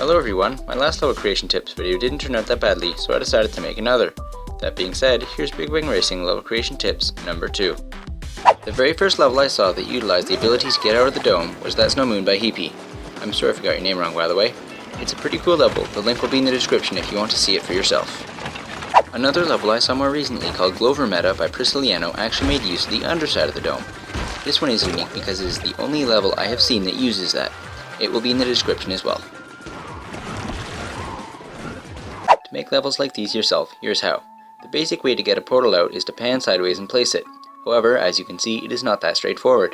Hello everyone, my last level creation tips video didn't turn out that badly, so I decided to make another. That being said, here's Big Wing Racing level creation tips number 2. The very first level I saw that utilized the ability to get out of the dome was That's No Moon by Hiipi. I'm sorry if I got your name wrong, by the way. It's a pretty cool level, the link will be in the description if you want to see it for yourself. Another level I saw more recently called Glover Meta by Priciliano actually made use of the underside of the dome. This one is unique because it is the only level I have seen that uses that. It will be in the description as well. To make levels like these yourself, here's how. The basic way to get a portal out is to pan sideways and place it. However, as you can see, it is not that straightforward.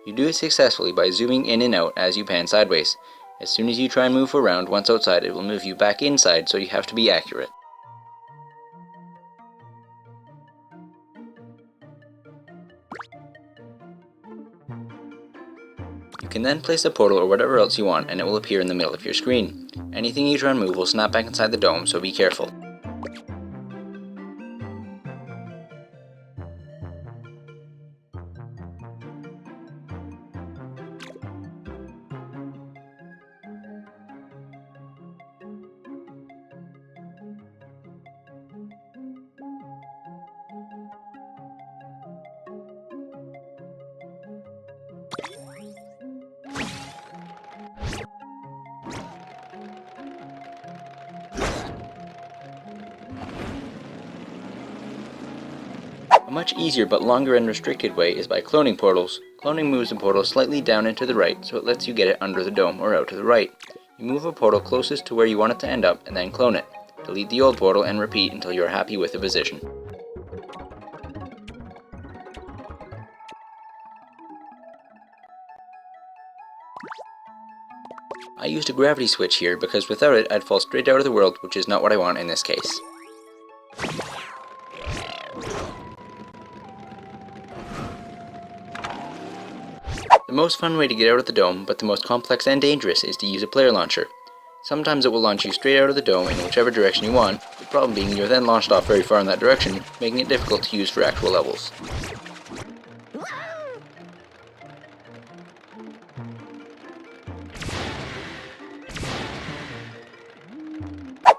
You do it successfully by zooming in and out as you pan sideways. As soon as you try and move around once outside, it will move you back inside, so you have to be accurate. You can then place a portal or whatever else you want and it will appear in the middle of your screen. Anything you try and move will snap back inside the dome, so be careful. A much easier but longer and restricted way is by cloning portals. Cloning moves a portal slightly down and to the right, so it lets you get it under the dome or out to the right. You move a portal closest to where you want it to end up and then clone it. Delete the old portal and repeat until you are happy with the position. I used a gravity switch here because without it I'd fall straight out of the world, which is not what I want in this case. The most fun way to get out of the dome, but the most complex and dangerous, is to use a player launcher. Sometimes it will launch you straight out of the dome in whichever direction you want, the problem being you're then launched off very far in that direction, making it difficult to use for actual levels.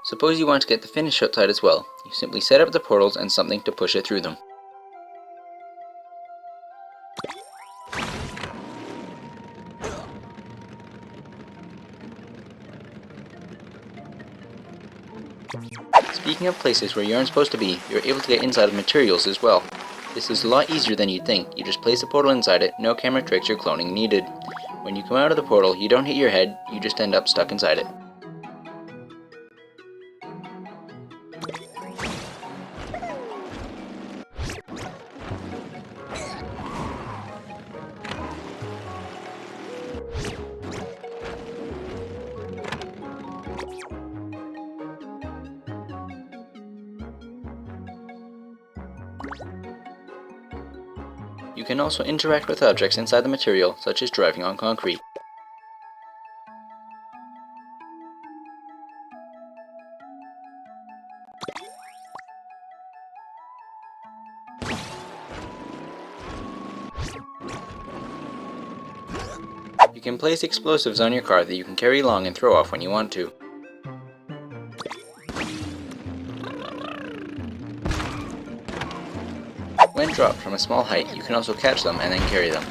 Suppose you want to get the finish outside as well. You simply set up the portals and something to push it through them. Speaking of places where you aren't supposed to be, you're able to get inside of materials as well. This is a lot easier than you'd think. You just place a portal inside it, no camera tricks or cloning needed. When you come out of the portal, you don't hit your head, you just end up stuck inside it. You can also interact with objects inside the material, such as driving on concrete. You can place explosives on your car that you can carry along and throw off when you want to. When dropped from a small height, you can also catch them and then carry them.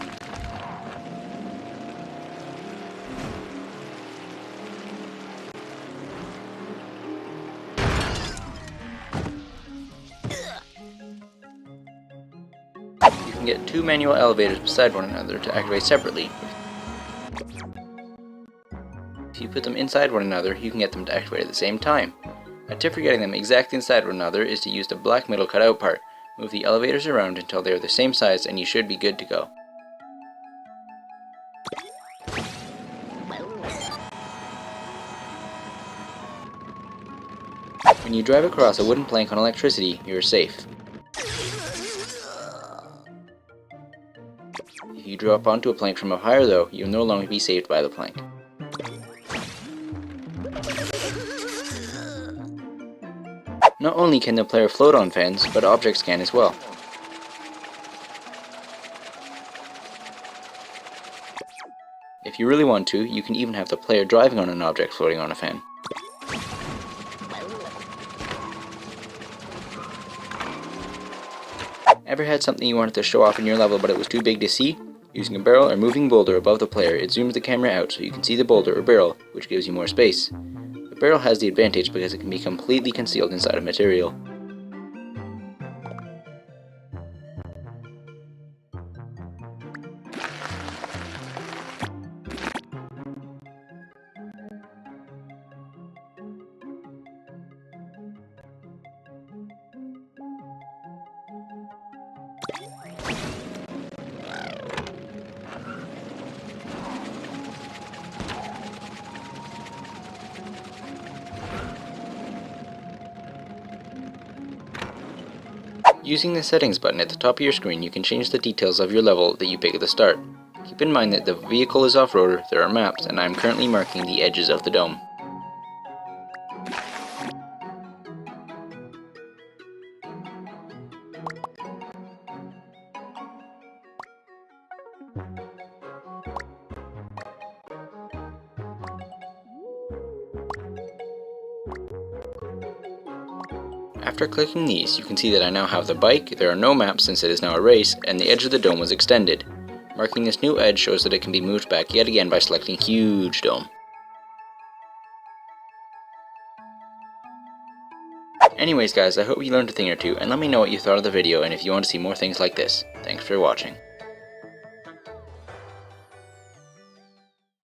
You can get 2 manual elevators beside one another to activate separately. If you put them inside one another, you can get them to activate at the same time. A tip for getting them exactly inside one another is to use the black middle cutout part. Move the elevators around until they are the same size and you should be good to go. When you drive across a wooden plank on electricity, you are safe. If you drop onto a plank from up higher though, you'll no longer be saved by the plank. Not only can the player float on fans, but objects can as well. If you really want to, you can even have the player driving on an object floating on a fan. Ever had something you wanted to show off in your level but it was too big to see? Using a barrel or moving boulder above the player, it zooms the camera out so you can see the boulder or barrel, which gives you more space. The barrel has the advantage because it can be completely concealed inside of material. Using the settings button at the top of your screen, you can change the details of your level that you pick at the start. Keep in mind that the vehicle is off-roader, there are maps, and I am currently marking the edges of the dome. After clicking these, you can see that I now have the bike, there are no maps since it is now a race, and the edge of the dome was extended. Marking this new edge shows that it can be moved back yet again by selecting huge dome. Anyways guys, I hope you learned a thing or two, and let me know what you thought of the video and if you want to see more things like this. Thanks for watching.